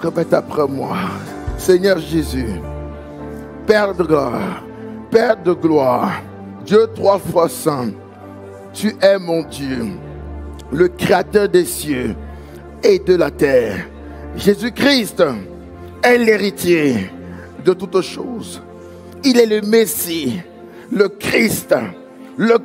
Répète après moi. Seigneur Jésus, Père de gloire, Dieu 3 fois saint, tu es mon Dieu, le créateur des cieux et de la terre. Jésus-Christ est l'héritier de toutes choses. Il est le Messie, le Christ, le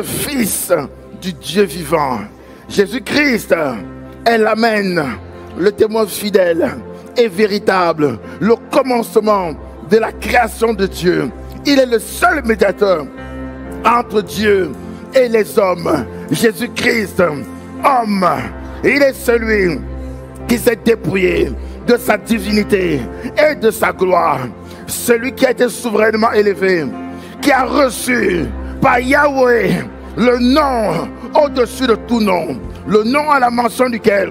Fils du Dieu vivant. Jésus-Christ est l'Amen, le témoin fidèle et véritable, le commencement de la création de Dieu. Il est le seul médiateur entre Dieu et les hommes. Jésus-Christ, homme, il est celui qui s'est dépouillé de sa divinité et de sa gloire. Celui qui a été souverainement élevé, qui a reçu par Yahweh le nom au-dessus de tout nom, le nom à la mention duquel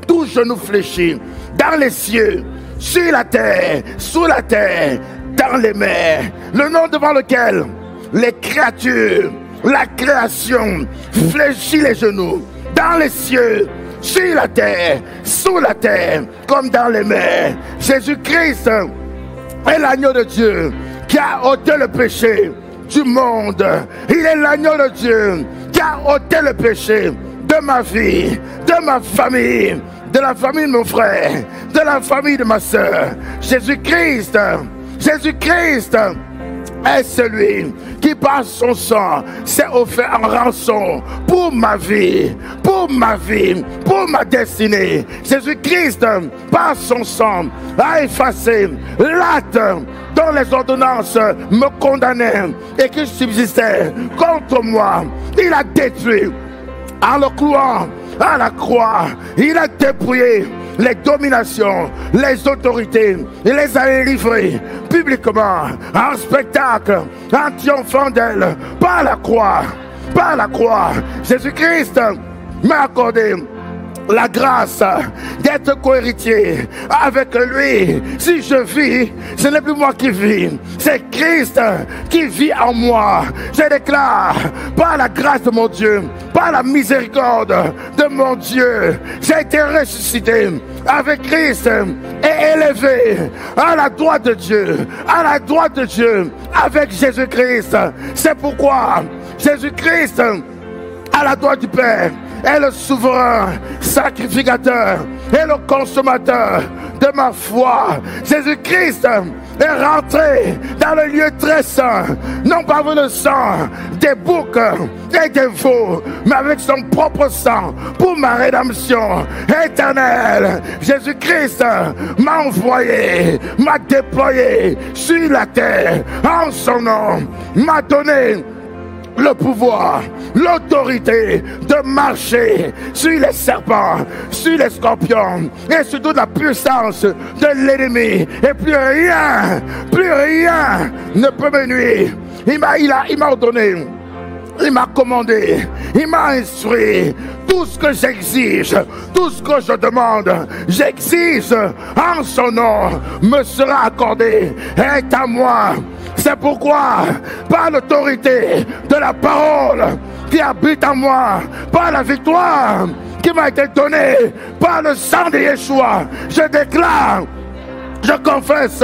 tout genou fléchit, dans les cieux, sur la terre, sous la terre, dans les mers, le nom devant lequel les créatures, la création fléchit les genoux, dans les cieux, sur la terre, sous la terre, comme dans les mers. Jésus-Christ est l'agneau de Dieu qui a ôté le péché du monde. Il est l'agneau de Dieu qui a ôté le péché de ma vie, de ma famille, de la famille de mon frère, de la famille de ma soeur. Jésus-Christ est celui qui par son sang s'est offert en rançon pour ma vie, pour ma destinée. Jésus-Christ par son sang a effacé l'acte dont les ordonnances me condamnaient et qui subsistaient contre moi. Il a détruit en le clouant à la croix. Il a dépouillé les dominations, les autorités. Il les a livrées publiquement, en spectacle, en triomphant d'elles, par la croix. Par la croix, Jésus-Christ m'a accordé la grâce d'être co-héritier avec lui. Si je vis, ce n'est plus moi qui vis, c'est Christ qui vit en moi. Je déclare, par la grâce de mon Dieu, par la miséricorde de mon Dieu, j'ai été ressuscité avec Christ et élevé à la droite de Dieu, à la droite de Dieu avec Jésus-Christ. C'est pourquoi Jésus-Christ à la droite du Père est le souverain sacrificateur et le consommateur de ma foi. Jésus-Christ est rentré dans le lieu très saint, non pas avec le sang des boucs et des veaux, mais avec son propre sang pour ma rédemption éternelle. Jésus-Christ m'a envoyé, m'a déployé sur la terre en son nom, m'a donné le pouvoir, l'autorité de marcher sur les serpents, sur les scorpions et sur toute la puissance de l'ennemi. Et plus rien ne peut me nuire. Il m'a ordonné, il m'a commandé, il m'a instruit. Tout ce que j'exige, tout ce que je demande, j'exige en son nom, me sera accordé, est à moi. C'est pourquoi, par l'autorité de la parole qui habite en moi, par la victoire qui m'a été donnée, par le sang de Yeshua, je déclare, je confesse,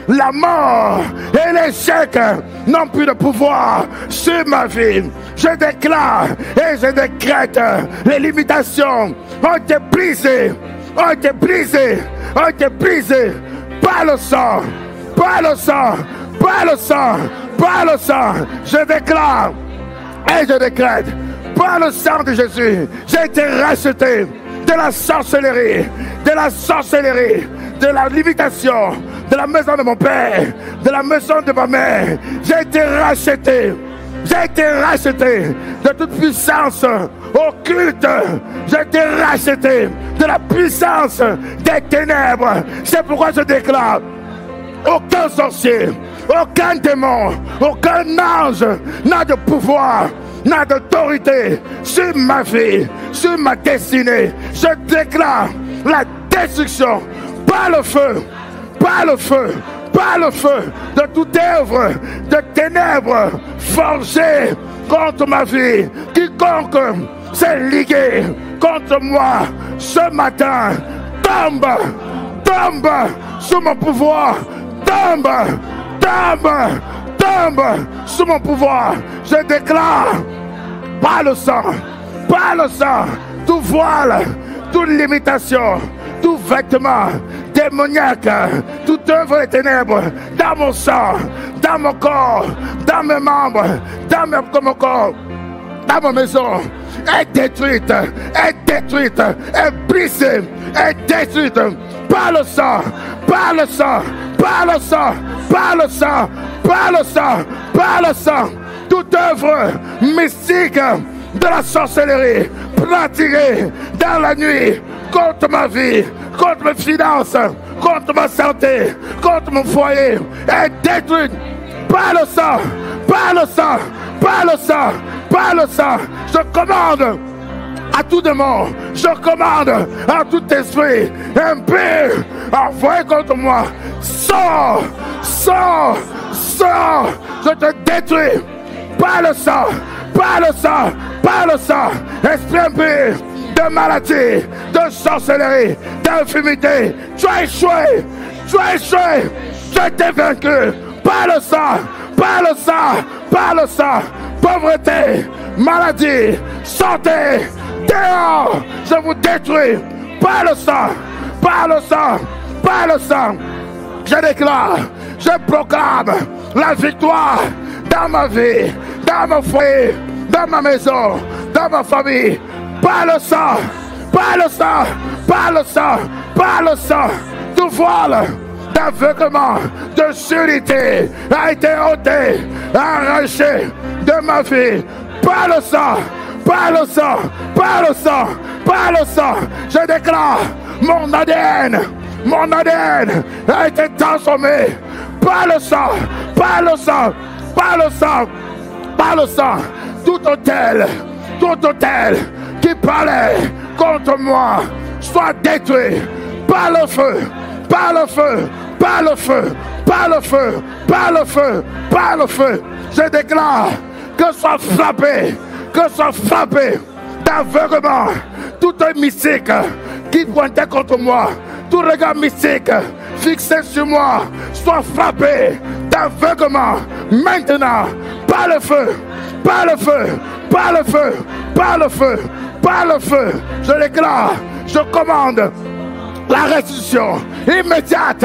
la mort et l'échec n'ont plus de pouvoir sur ma vie. Je déclare et je décrète, les limitations ont été brisées, ont été brisées par le sang, par le sang, par le sang, par le sang. Je déclare et je décrète, par le sang de Jésus, j'ai été racheté de la sorcellerie, de la limitation, de la maison de mon père, de la maison de ma mère. J'ai été racheté de toute puissance occulte. J'ai été racheté de la puissance des ténèbres. C'est pourquoi je déclare, aucun sorcier, aucun démon, aucun ange n'a de pouvoir, n'a d'autorité sur ma vie, sur ma destinée. Je déclare la destruction par le feu, par le feu, par le feu de toute œuvre de ténèbres forgée contre ma vie. Quiconque s'est ligué contre moi ce matin tombe, tombe sous mon pouvoir, tombe, tombe, tombe sous mon pouvoir. Je déclare, par le sang, tout voile, toute limitation, tout vêtement démoniaque, toute œuvre des ténèbres dans mon sang, dans mon corps, dans mes membres, dans mon corps, dans ma maison, est détruite, est brisée, est détruite par le sang, par le sang, par le sang, par le sang, par le sang, par le sang. Toute œuvre mystique de la sorcellerie pratiquée dans la nuit contre ma vie, contre mes finances, contre ma santé, contre mon foyer est détruite par le sang, par le sang, par le sang, par le sang. Je commande à tout démon, je commande à tout esprit impur envoyé contre moi, sors, sors, sors, je te détruis par le sang, par le sang, par le sang, esprit impur de maladie, de sorcellerie, d'infimité, tu as échoué, tu as échoué, je t'ai vaincu par le sang, par le sang, par le sang, pauvreté, maladie, santé, dehors, je vous détruis par le sang, par le sang, par le sang. Je déclare, je proclame la victoire dans ma vie, dans mon foyer, dans ma maison, dans ma famille, par le sang, par le sang, par le sang, par le sang. Tout voile d'aveuglement, de surdité a été ôté, arraché de ma vie, par le sang, par le sang, par le sang, par le sang. Je déclare, mon ADN a été transformé par le sang, par le sang, par le sang, par le sang. Tout hôtel qui parlait contre moi soit détruit par le feu, par le feu, par le feu, par le feu, par le feu, par le feu. Je déclare que soit frappé d'aveuglement tout un mystique qui pointait contre moi, tout regard mystique fixé sur moi, soit frappé d'aveuglement maintenant par le feu, par le feu, par le feu, par le feu, par le feu. Je déclare, je commande la restitution immédiate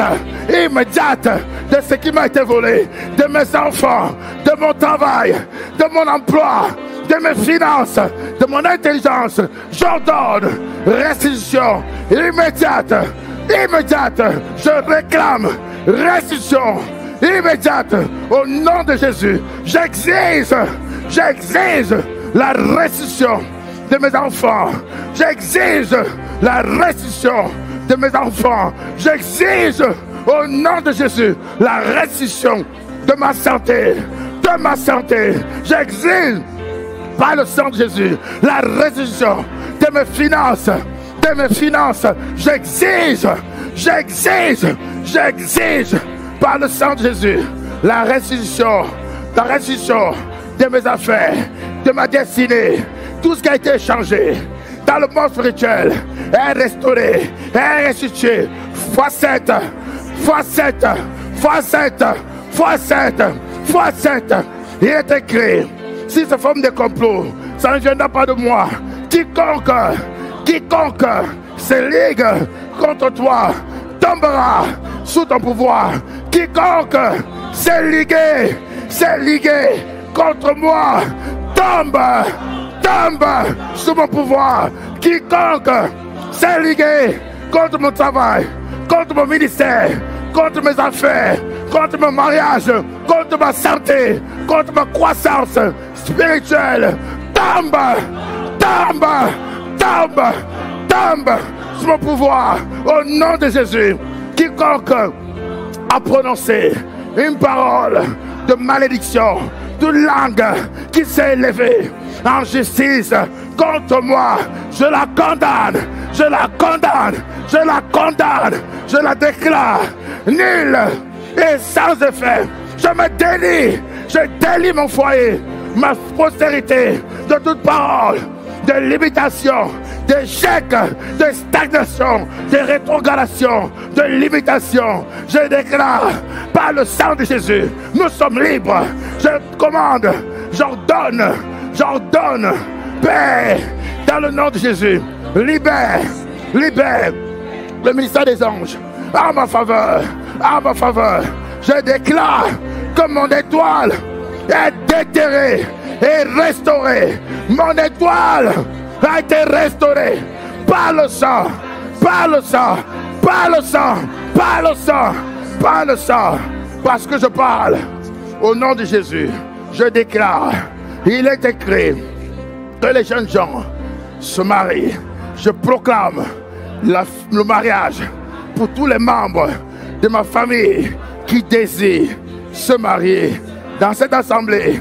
de ce qui m'a été volé, de mes enfants, de mon travail, de mon emploi, de mes finances, de mon intelligence. J'ordonne restitution immédiate. Je réclame restitution immédiate au nom de Jésus. J'exige la restitution de mes enfants. J'exige la restitution de mes enfants. J'exige au nom de Jésus la restitution de ma santé. J'exige par le sang de Jésus la restitution de mes finances. J'exige par le sang de Jésus la restitution de mes affaires, de ma destinée. Tout ce qui a été échangé dans le monde spirituel est restauré, est restitué. Fois 7. Il est écrit, si c'est forme de complot, ça ne viendra pas de moi. Quiconque se ligue contre toi tombera sous ton pouvoir. Quiconque s'est ligué contre moi tombe sous mon pouvoir. Quiconque s'est ligué contre mon travail, contre mon ministère, contre mes affaires, contre mon mariage, contre ma santé, contre ma croissance spirituelle, tombe sous mon pouvoir au nom de Jésus. Quiconque a prononcé une parole de malédiction, de langue qui s'est élevée en justice contre moi, je la condamne, je la déclare nulle et sans effet. Je délie mon foyer, ma postérité de toute parole de limitation d'échec, de stagnation, de rétrogradation, de limitation. Je déclare par le sang de Jésus, nous sommes libres. Je commande, j'ordonne, paix, dans le nom de Jésus. Libère le ministère des anges à ma faveur, Je déclare que mon étoile est déterrée et restaurée. Mon étoile a été restaurée par le sang, parce que je parle au nom de Jésus. Je déclare, il est écrit que les jeunes gens se marient. Je proclame le mariage pour tous les membres de ma famille qui désirent se marier dans cette assemblée.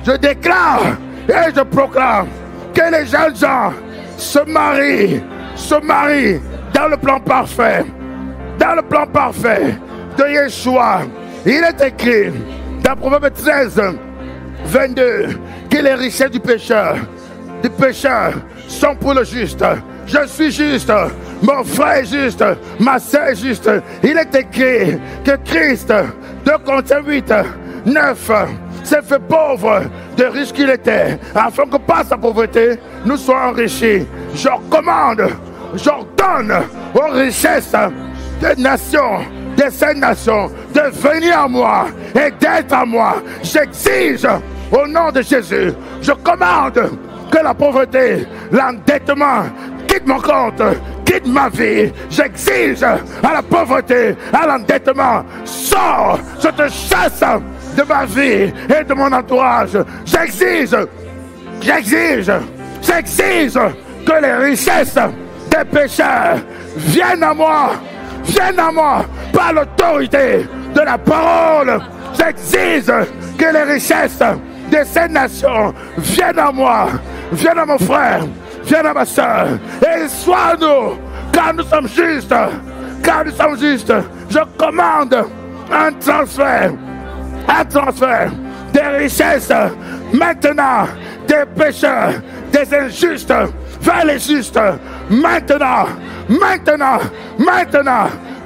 Je déclare et je proclame que les jeunes gens se marient dans le plan parfait, de Yeshua. Il est écrit dans Proverbe 13, 22, que les richesses du pécheur sont pour le juste. Je suis juste, mon frère est juste, ma soeur est juste. Il est écrit que Christ, 2 Corinthiens 8, 9, s'est fait pauvre de riche qu'il était, afin que par sa pauvreté, nous soyons enrichis. Je commande, j'ordonne aux richesses des nations, de ces nations, de venir à moi et d'être à moi. J'exige au nom de Jésus, je commande que la pauvreté, l'endettement quitte mon compte, quitte ma vie. J'exige à la pauvreté, à l'endettement, sors, je te chasse de ma vie et de mon entourage. J'exige que les richesses des pécheurs viennent à moi par l'autorité de la parole. J'exige que les richesses de ces nations viennent à moi, viennent à mon frère, viennent à ma soeur, et sois nous, car nous sommes justes, Je commande un transfert des richesses maintenant, des pécheurs, des injustes vers les justes. Maintenant,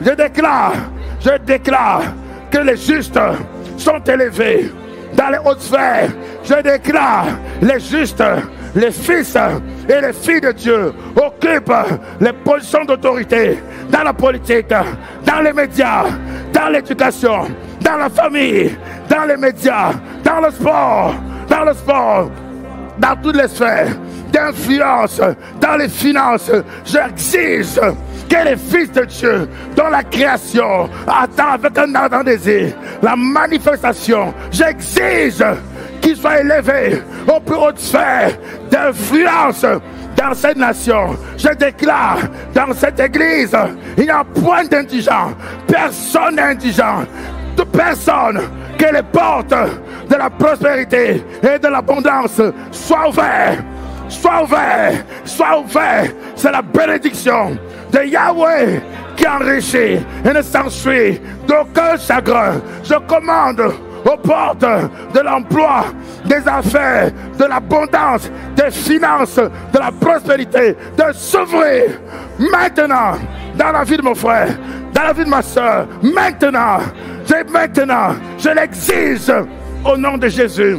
je déclare que les justes sont élevés dans les hautes sphères. Je déclare les justes, les fils et les filles de Dieu occupent les positions d'autorité dans la politique, dans les médias, dans l'éducation, dans la famille, dans les médias, dans le sport, dans toutes les sphères d'influence, dans les finances. J'exige que les fils de Dieu, dont la création attend avec un ardent désir la manifestation, j'exige qu'ils soient élevés aux plus hautes sphères d'influence dans cette nation. Je déclare dans cette église, il n'y a point d'indigent, personne n'est indigent, toute personne, que les portes de la prospérité et de l'abondance soient ouvertes. C'est la bénédiction de Yahweh qui enrichit et ne s'ensuit d'aucun chagrin. Je commande aux portes de l'emploi, des affaires, de l'abondance, des finances, de la prospérité, de s'ouvrir maintenant dans la vie de mon frère, dans la vie de ma soeur. Maintenant, je l'exige au nom de Jésus.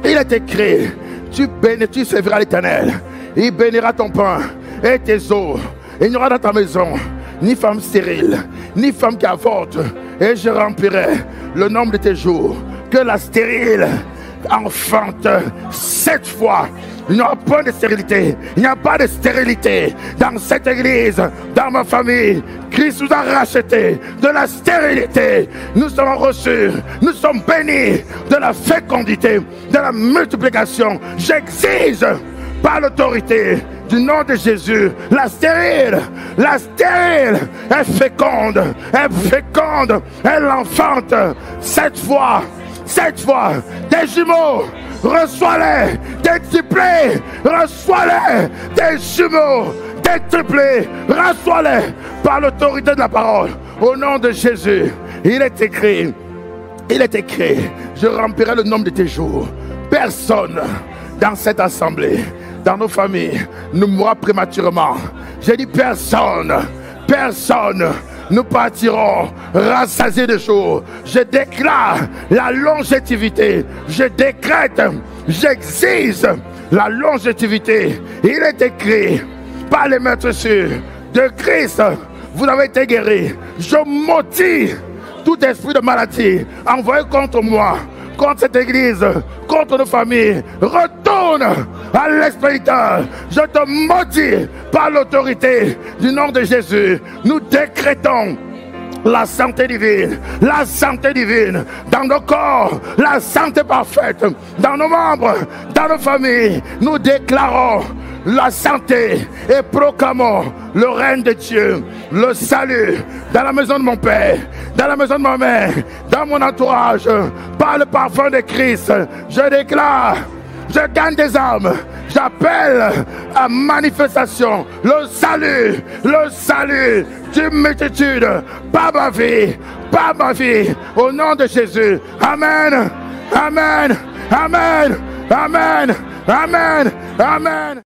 Il est écrit, tu serviras l'Éternel, il bénira ton pain et tes eaux. Il n'y aura dans ta maison ni femme stérile, ni femme qui avorte, et je remplirai le nombre de tes jours. Que la stérile enfante 7 fois. Il n'y aura pas de stérilité. Il n'y a pas de stérilité dans cette église, dans ma famille. Christ nous a rachetés de la stérilité. Nous sommes reçus, nous sommes bénis de la fécondité, de la multiplication. J'exige par l'autorité du nom de Jésus, la stérile est féconde, elle enfante 7 fois, des jumeaux, reçois-les, détriplés, reçois-les, des jumeaux, détriplés, reçois-les par l'autorité de la parole, au nom de Jésus. Il est écrit, je remplirai le nombre de tes jours. Personne dans cette assemblée dans nos familles ne mourra prématurément. J'ai dit personne, personne. Nous partirons rassasiés de jours. Je déclare la longévité. Je décrète, j'exige la longévité. Il est écrit par les maîtres sûrs de Christ, vous avez été guéris. Je maudis tout esprit de maladie envoyé contre moi, contre cette église, contre nos familles. Retourne à l'expéditeur. Je te maudis par l'autorité du nom de Jésus. Nous décrétons la santé divine dans nos corps, la santé parfaite dans nos membres, dans nos familles. Nous déclarons la santé et proclamons le règne de Dieu, le salut dans la maison de mon père, dans la maison de ma mère, dans mon entourage, par le parfum de Christ. Je déclare, je gagne des âmes, j'appelle à manifestation le salut d'une multitude, par ma vie, au nom de Jésus. Amen, amen, amen, amen, amen, amen.